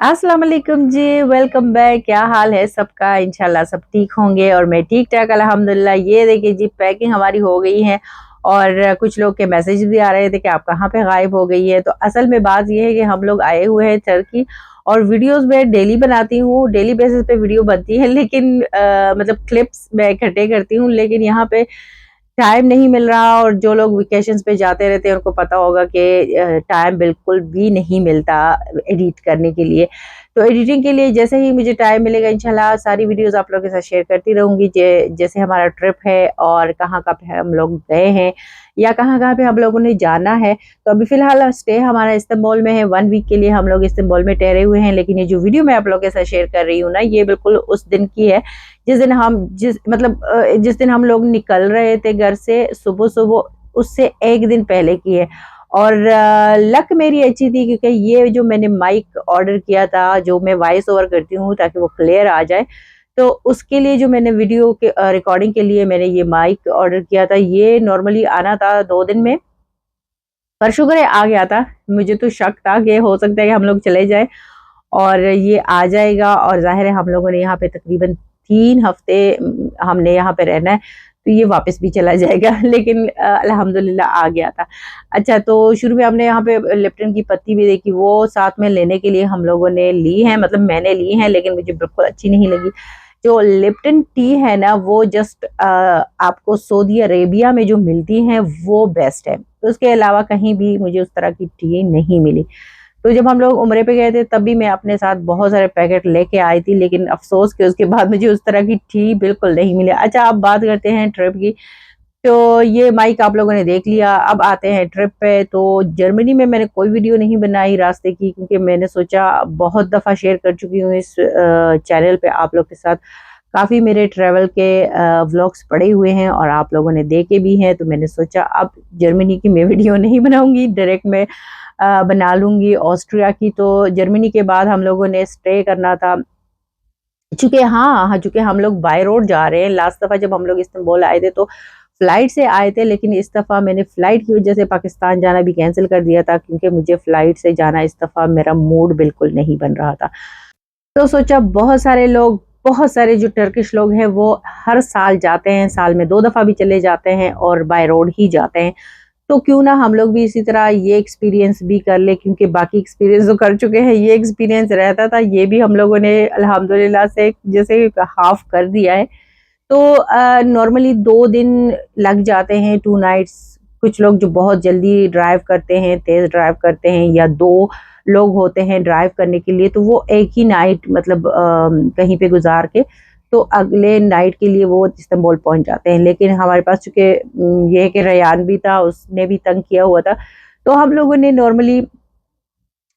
अस्सलाम वालेकुम जी, welcome back. क्या हाल है सबका? इंशाल्लाह सब ठीक होंगे और मैं ठीक ठाक अल्हम्दुलिल्लाह। ये देखिए जी, पैकिंग हमारी हो गई है और कुछ लोग के मैसेज भी आ रहे थे कि आप कहाँ पे गायब हो गई है। तो असल में बात ये है कि हम लोग आए हुए हैं टर्की और वीडियोस मैं डेली बनाती हूँ, डेली बेसिस पे वीडियो बनती है, लेकिन मतलब क्लिप्स मैं इकट्ठे करती हूँ, लेकिन यहाँ पे टाइम नहीं मिल रहा। और जो लोग वेकेशंस पे जाते रहते हैं उनको पता होगा कि टाइम बिल्कुल भी नहीं मिलता एडिट करने के लिए। तो एडिटिंग के लिए जैसे ही मुझे टाइम मिलेगा इंशाल्लाह सारी वीडियोस आप लोगों के साथ शेयर करती रहूंगी। जैसे हमारा ट्रिप है और कहाँ कहाँ पे हम लोग गए हैं या कहाँ कहाँ पे हम लोगों ने जाना है। तो अभी फिलहाल स्टे हमारा इस्तांबुल में है, 1 वीक के लिए हम लोग इस्तांबुल में ठहरे हुए हैं। लेकिन ये जो वीडियो मैं आप लोगों के साथ शेयर कर रही हूँ ना, ये बिल्कुल उस दिन की है जिस दिन हम लोग निकल रहे थे घर से सुबह सुबह, उससे एक दिन पहले की है। और लक मेरी अच्छी थी क्योंकि ये जो मैंने माइक ऑर्डर किया था, जो मैं वॉइस ओवर करती हूँ ताकि वो क्लियर आ जाए, तो उसके लिए जो मैंने वीडियो के रिकॉर्डिंग के लिए मैंने ये माइक ऑर्डर किया था। ये नॉर्मली आना था 2 दिन में, पर शुक्र है आ गया था। मुझे तो शक था कि हो सकता है कि हम लोग चले जाए और ये आ जाएगा। और जाहिर है हम लोगों ने यहाँ पे तकरीबन 3 हफ्ते हमने यहाँ पे रहना है, तो ये वापस भी चला जाएगा लेकिन अल्हम्दुलिल्लाह आ गया था। अच्छा, तो शुरू में हमने यहाँ पे लिप्टन की पत्ती भी देखी, वो साथ में लेने के लिए हम लोगों ने ली है, मतलब मैंने ली है, लेकिन मुझे बिल्कुल अच्छी नहीं लगी। जो लिप्टन टी है ना, वो जस्ट आपको सऊदी अरेबिया में जो मिलती है वो बेस्ट है। तो उसके अलावा कहीं भी मुझे उस तरह की टी नहीं मिली। तो जब हम लोग उम्रे पे गए थे तब भी मैं अपने साथ बहुत सारे पैकेट लेके आई थी, लेकिन अफसोस कि उसके बाद मुझे उस तरह की टी बिल्कुल नहीं मिली। अच्छा, अब बात करते हैं ट्रिप की। तो ये माइक आप लोगों ने देख लिया, अब आते हैं ट्रिप पे। तो जर्मनी में मैंने कोई वीडियो नहीं बनाई रास्ते की, क्योंकि मैंने सोचा बहुत दफ़ा शेयर कर चुकी हूँ इस चैनल पे आप लोग के साथ। काफ़ी मेरे ट्रैवल के व्लॉग्स पड़े हुए हैं और आप लोगों ने देखे भी हैं, तो मैंने सोचा अब जर्मनी की मैं वीडियो नहीं बनाऊंगी, डायरेक्ट मैं बना लूंगी ऑस्ट्रिया की। तो जर्मनी के बाद हम लोगों ने स्टे करना था, चूंकि चूंकि हम लोग बाय रोड जा रहे हैं। लास्ट दफ़ा जब हम लोग इस्तांबुल आए थे तो फ्लाइट से आए थे, लेकिन इस दफ़ा मैंने फ्लाइट की वजह से पाकिस्तान जाना भी कैंसिल कर दिया था, क्योंकि मुझे फ्लाइट से जाना इस दफ़ा मेरा मूड बिल्कुल नहीं बन रहा था। तो सोचा बहुत सारे जो टर्किश लोग हैं वो हर साल जाते हैं, साल में 2 दफ़ा भी चले जाते हैं और बाय रोड ही जाते हैं। तो क्यों ना हम लोग भी इसी तरह ये एक्सपीरियंस भी कर ले, क्योंकि बाकी एक्सपीरियंस तो कर चुके हैं, ये एक्सपीरियंस रहता था, ये भी हम लोगों ने अल्हम्दुलिल्लाह से जैसे हाफ कर दिया है। तो नॉर्मली 2 दिन लग जाते हैं, 2 नाइट्स। कुछ लोग जो बहुत जल्दी ड्राइव करते हैं, तेज ड्राइव करते हैं, या 2 लोग होते हैं ड्राइव करने के लिए, तो वो एक ही नाइट मतलब कहीं पे गुजार के तो अगले नाइट के लिए वो इस्तांबुल पहुंच जाते हैं। लेकिन हमारे पास चूंकि ये कि रयान भी था, उसने भी तंग किया हुआ था, तो हम लोगों ने नॉर्मली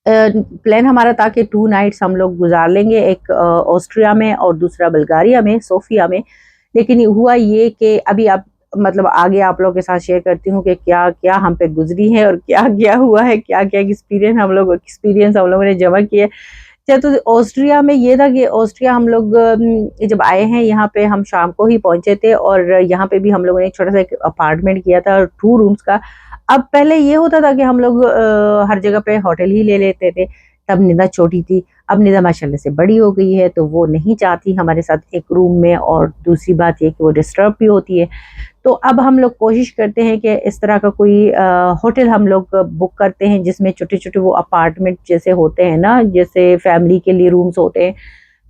प्लान हमारा था कि 2 नाइट्स हम लोग गुजार लेंगे, एक ऑस्ट्रिया में और दूसरा बुल्गारिया में, सोफिया में। लेकिन हुआ ये कि अभी आप मतलब आगे आप लोगों के साथ शेयर करती हूँ कि क्या क्या हम पे गुजरी है और क्या क्या हुआ है, क्या क्या एक्सपीरियंस हम लोगों ने जमा किए। अच्छा, तो ऑस्ट्रिया में ये था कि ऑस्ट्रिया हम लोग जब आए हैं यहाँ पे, हम शाम को ही पहुंचे थे और यहाँ पे भी हम लोगों ने एक छोटा सा एक अपार्टमेंट किया था 2 रूम्स का। अब पहले ये होता था कि हम लोग हर जगह पे होटल ही ले लेते थे, तब निदा छोटी थी। अब निदा माशाल्लाह से बड़ी हो गई है, तो वो नहीं चाहती हमारे साथ एक रूम में, और दूसरी बात ये कि वो डिस्टर्ब भी होती है। तो अब हम लोग कोशिश करते हैं कि इस तरह का कोई होटल हम लोग बुक करते हैं, जिसमें छोटे छोटे वो अपार्टमेंट जैसे होते हैं ना, जैसे फैमिली के लिए रूम्स होते हैं।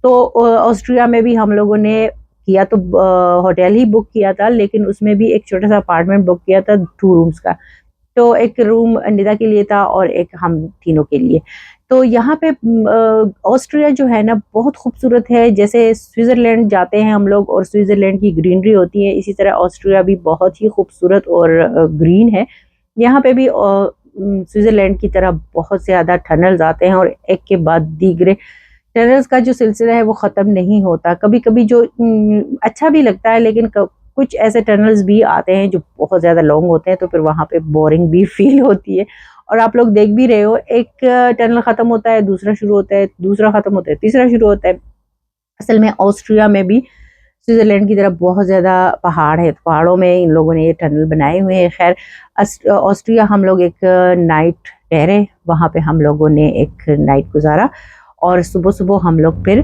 तो ऑस्ट्रिया में भी हम लोगों ने किया तो होटल ही बुक किया था, लेकिन उसमें भी एक छोटा सा अपार्टमेंट बुक किया था 2 रूम्स का। तो एक रूम निदा के लिए था और एक हम तीनों के लिए। तो यहाँ पे ऑस्ट्रिया जो है ना बहुत खूबसूरत है। जैसे स्विट्जरलैंड जाते हैं हम लोग और स्विट्जरलैंड की ग्रीनरी होती है, इसी तरह ऑस्ट्रिया भी बहुत ही खूबसूरत और ग्रीन है। यहाँ पे भी स्विट्जरलैंड की तरह बहुत ज़्यादा टनल्स आते हैं और एक के बाद दीगरे टनल्स का जो सिलसिला है वो ख़त्म नहीं होता। कभी कभी जो अच्छा भी लगता है, लेकिन कुछ ऐसे टनल्स भी आते हैं जो बहुत ज़्यादा लॉन्ग होते हैं, तो फिर वहाँ पे बोरिंग भी फील होती है। और आप लोग देख भी रहे हो, एक टनल ख़त्म होता है, दूसरा शुरू होता है, दूसरा ख़त्म होता है, तीसरा शुरू होता है। असल में ऑस्ट्रिया में भी स्विट्जरलैंड की तरफ बहुत ज़्यादा पहाड़ है, तो पहाड़ों में इन लोगों ने ये टनल बनाए हुए हैं। खैर, ऑस्ट्रिया हम लोग एक नाइट ठहरे, वहाँ पे हम लोगों ने एक नाइट गुजारा और सुबह सुबह हम लोग फिर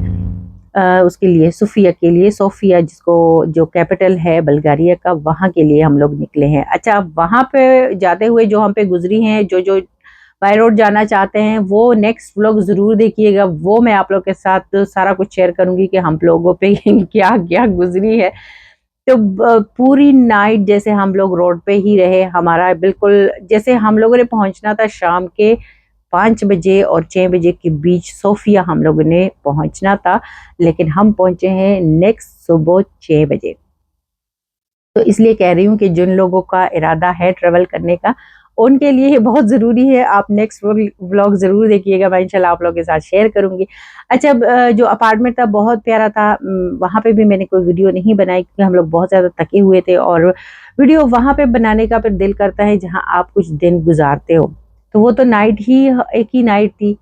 उसके लिए सोफिया जिसको जो कैपिटल है बल्गारिया का, वहाँ के लिए हम लोग निकले हैं। अच्छा, वहाँ पे जाते हुए जो हम पे गुजरी हैं, जो जो बाय रोड जाना चाहते हैं, वो नेक्स्ट व्लॉग ज़रूर देखिएगा। वो मैं आप लोग के साथ सारा कुछ शेयर करूंगी कि हम लोगों पे क्या क्या गुजरी है। तो पूरी नाइट जैसे हम लोग रोड पे ही रहे, हमारा बिल्कुल जैसे हम लोगों ने पहुंचना था शाम के 5 बजे और 6 बजे के बीच सोफिया हम लोगों ने पहुंचना था, लेकिन हम पहुंचे हैं नेक्स्ट सुबह 6 बजे। तो इसलिए कह रही हूँ कि जिन लोगों का इरादा है ट्रेवल करने का, उनके लिए ये बहुत ज़रूरी है। आप नेक्स्ट व्लॉग ज़रूर देखिएगा, मैं इंशाल्लाह आप लोगों के साथ शेयर करूंगी। अच्छा, जो अपार्टमेंट था बहुत प्यारा था। वहाँ पे भी मैंने कोई वीडियो नहीं बनाई क्योंकि हम लोग बहुत ज़्यादा थके हुए थे, और वीडियो वहाँ पे बनाने का फिर दिल करता है जहाँ आप कुछ दिन गुजारते हो। तो वो तो नाइट ही, एक ही नाइट थी,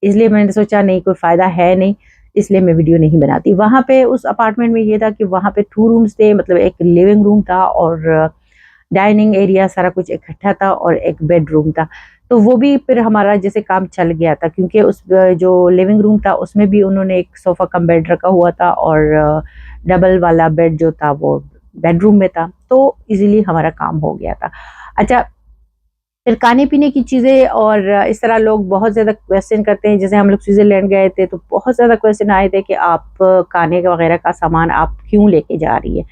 इसलिए मैंने सोचा नहीं, कोई फ़ायदा है नहीं, इसलिए मैं वीडियो नहीं बनाती। वहाँ पे उस अपार्टमेंट में ये था कि वहाँ पे 2 रूम्स थे, मतलब एक लिविंग रूम था और डाइनिंग एरिया सारा कुछ इकट्ठा था, और एक बेडरूम था। तो वो भी फिर हमारा जैसे काम चल गया था, क्योंकि उस जो लिविंग रूम था उसमें भी उन्होंने एक सोफ़ा कम बेड रखा हुआ था, और डबल वाला बेड जो था वो बेडरूम में था, तो इजीली हमारा काम हो गया था। अच्छा, फिर खाने पीने की चीज़ें, और इस तरह लोग बहुत ज़्यादा क्वेश्चन करते हैं। जैसे हम लोग स्विट्ज़रलैंड गए थे तो बहुत ज़्यादा क्वेश्चन आए थे कि आप खाने वगैरह का सामान आप क्यों लेके जा रही है।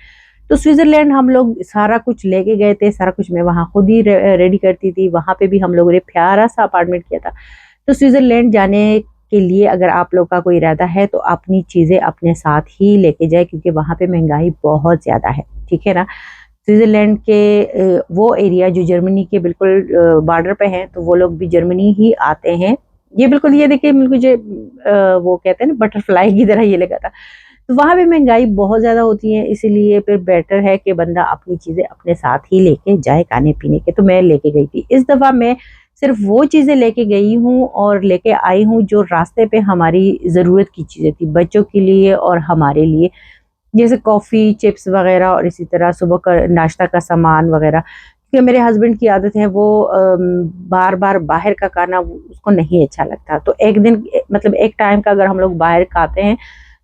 तो स्विट्ज़रलैंड हम लोग सारा कुछ लेके गए थे, सारा कुछ मैं वहाँ खुद ही रेडी करती थी। वहाँ पे भी हम लोगों ने प्यारा सा अपार्टमेंट किया था। तो स्विट्ज़रलैंड जाने के लिए अगर आप लोग का कोई इरादा है तो अपनी चीज़ें अपने साथ ही लेके जाए, क्योंकि वहाँ पे महंगाई बहुत ज़्यादा है, ठीक है ना। स्विट्ज़रलैंड के वो एरिया जो जर्मनी के बिल्कुल बॉर्डर पे है, तो वो लोग भी जर्मनी ही आते हैं। ये बिल्कुल, ये देखिए मुझे वो कहते हैं ना बटरफ्लाई की तरह ये लगा था। तो वहाँ पे महंगाई बहुत ज़्यादा होती है, इसीलिए फिर बेटर है कि बंदा अपनी चीज़ें अपने साथ ही लेके जाए खाने पीने के। तो मैं लेके गई थी, इस दफ़ा मैं सिर्फ वो चीज़ें लेके गई हूँ और लेके आई हूँ जो रास्ते पे हमारी ज़रूरत की चीज़ें थी, बच्चों के लिए और हमारे लिए, जैसे कॉफ़ी, चिप्स वगैरह, और इसी तरह सुबह का नाश्ता का सामान वगैरह। क्योंकि मेरे हस्बैंड की आदत है, वो बार-बार बाहर का खाना उसको नहीं अच्छा लगता। तो एक दिन मतलब एक टाइम का अगर हम लोग बाहर खाते हैं,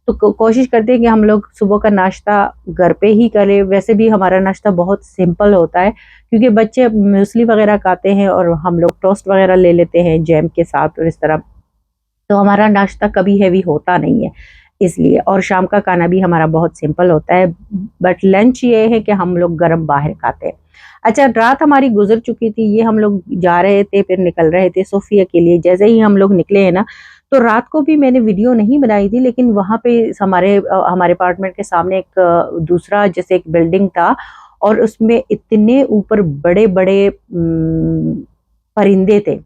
तो कोशिश करते हैं कि हम लोग सुबह का नाश्ता घर पे ही करें। वैसे भी हमारा नाश्ता बहुत सिंपल होता है, क्योंकि बच्चे मूसली वगैरह खाते हैं और हम लोग टोस्ट वगैरह ले लेते हैं जैम के साथ और इस तरह। तो हमारा नाश्ता कभी हैवी होता नहीं है इसलिए, और शाम का खाना भी हमारा बहुत सिंपल होता है। बट लंच ये है कि हम लोग गरम बाहर खाते हैं। अच्छा, रात हमारी गुजर चुकी थी, ये हम लोग जा रहे थे, फिर निकल रहे थे सोफिया के लिए। जैसे ही हम लोग निकले हैं ना, तो रात को भी मैंने वीडियो नहीं बनाई थी, लेकिन वहाँ पे हमारे अपार्टमेंट के सामने एक दूसरा जैसे एक बिल्डिंग था, और उसमें इतने ऊपर बड़े बड़े परिंदे थे।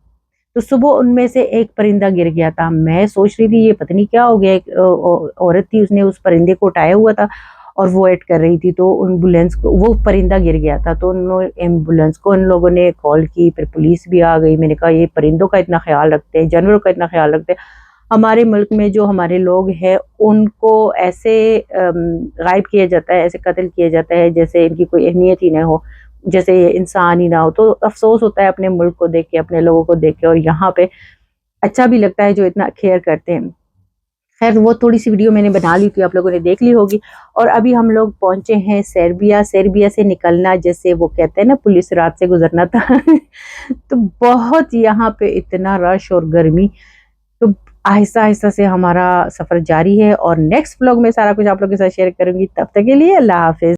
तो सुबह उनमें से एक परिंदा गिर गया था। मैं सोच रही थी ये पता नहीं क्या हो गया, एक औरत थी, उसने उस परिंदे को उठाया हुआ था और वो वेट कर रही थी। तो एम्बुलेंस को, वो परिंदा गिर गया था, तो उन्होंने एम्बुलेंस को उन लोगों ने कॉल की, फिर पुलिस भी आ गई। मैंने कहा ये परिंदों का इतना ख्याल रखते हैं, जानवरों का इतना ख्याल रखते हैं। हमारे मुल्क में जो हमारे लोग हैं उनको ऐसे गायब किया जाता है, ऐसे कत्ल किया जाता है जैसे इनकी कोई अहमियत ही ना हो, जैसे ये इंसान ही ना हो। तो अफसोस होता है अपने मुल्क को देख के, अपने लोगों को देख के, और यहाँ पे अच्छा भी लगता है जो इतना केयर करते हैं। खैर, वो थोड़ी सी वीडियो मैंने बना ली थी, आप लोगों ने देख ली होगी। और अभी हम लोग पहुंचे हैं सर्बिया। सर्बिया से निकलना, जैसे वो कहते हैं ना पुलिस रात से गुजरना था तो बहुत यहाँ पे इतना रश और गर्मी। तो आहिस्ता आहिस्ता से हमारा सफर जारी है, और नेक्स्ट व्लॉग में सारा कुछ आप लोगों के साथ शेयर करूंगी। तब तक के लिए अल्लाह हाफिज।